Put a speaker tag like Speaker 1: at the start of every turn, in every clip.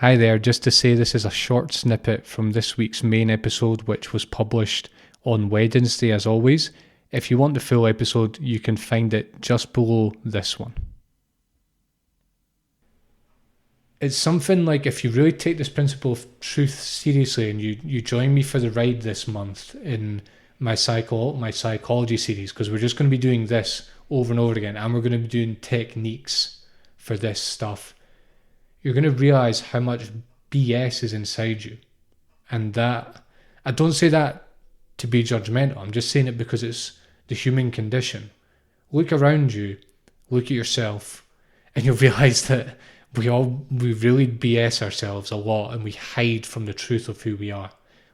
Speaker 1: Hi there, just to say this is a short snippet from this week's main episode, which was published on Wednesday as always. If you want the full episode, you can find it just below this one. It's something like, if you really take this principle of truth seriously and you join me for the ride this month in my psychology series, because we're just going to be doing this over and over again, and we're going to be doing techniques for this stuff, you're going to realize how much BS is inside you. And that, I don't say that to be judgmental, I'm just saying it because it's the human condition. Look around you, look at yourself, and you'll realize that we really BS ourselves a lot, and we hide from the truth of who we are.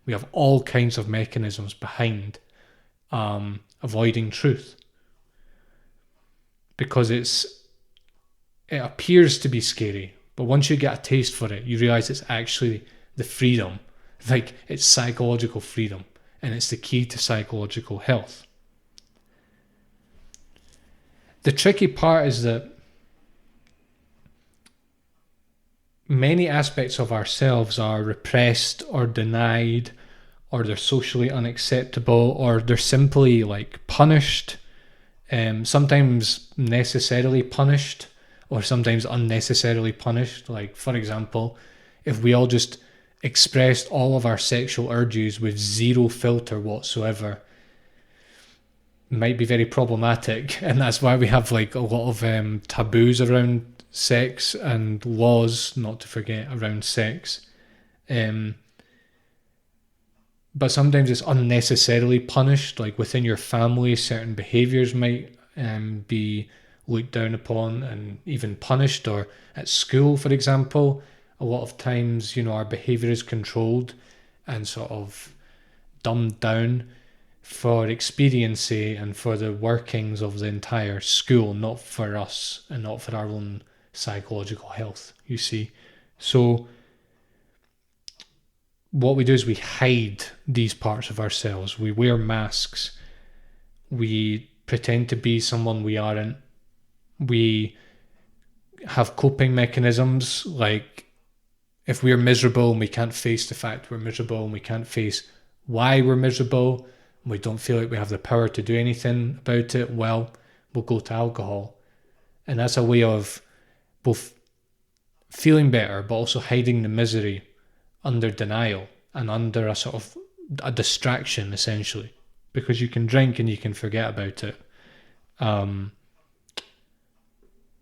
Speaker 1: We have all kinds of mechanisms behind avoiding truth, because it appears to be scary, but once you get a taste for it, you realize it's actually the freedom, like it's psychological freedom, and it's the key to psychological health. The tricky part is that many aspects of ourselves are repressed or denied, or they're socially unacceptable, or they're simply like punished, sometimes necessarily punished, or sometimes unnecessarily punished. Like, for example, if we all just expressed all of our sexual urges with zero filter whatsoever, it might be very problematic, and that's why we have like a lot of taboos around sex and laws, not to forget, around sex. But sometimes it's unnecessarily punished, like within your family, certain behaviours might be looked down upon and even punished, or at school, for example, a lot of times, our behaviour is controlled and sort of dumbed down for expediency and for the workings of the entire school, not for us and not for our own psychological health, you see. So what we do is we hide these parts of ourselves. We wear masks. We pretend to be someone we aren't. We have coping mechanisms, like if we're miserable and we can't face the fact we're miserable, and we can't face why we're miserable, and we don't feel like we have the power to do anything about it, well, we'll go to alcohol. And that's a way of both feeling better but also hiding the misery under denial and under a sort of a distraction, essentially, because you can drink and you can forget about it.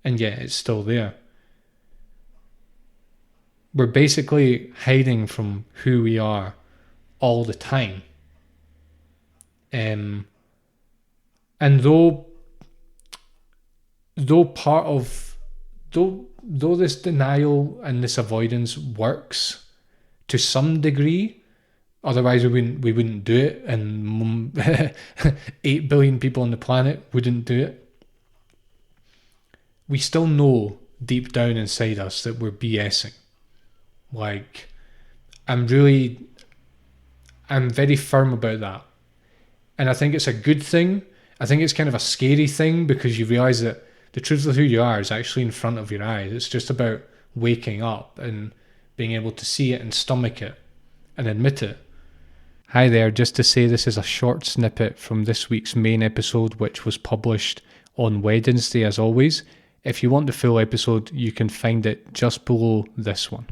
Speaker 1: And yet it's still there. We're basically hiding from who we are all the time. And though this denial and this avoidance works to some degree, otherwise we wouldn't do it, and 8 billion people on the planet wouldn't do it, we still know deep down inside us that we're BSing. Like, I'm very firm about that. And I think it's a good thing. I think it's kind of a scary thing, because you realise that the truth of who you are is actually in front of your eyes. It's just about waking up and being able to see it and stomach it and admit it. Hi there, just to say this is a short snippet from this week's main episode, which was published on Wednesday as always. If you want the full episode, you can find it just below this one.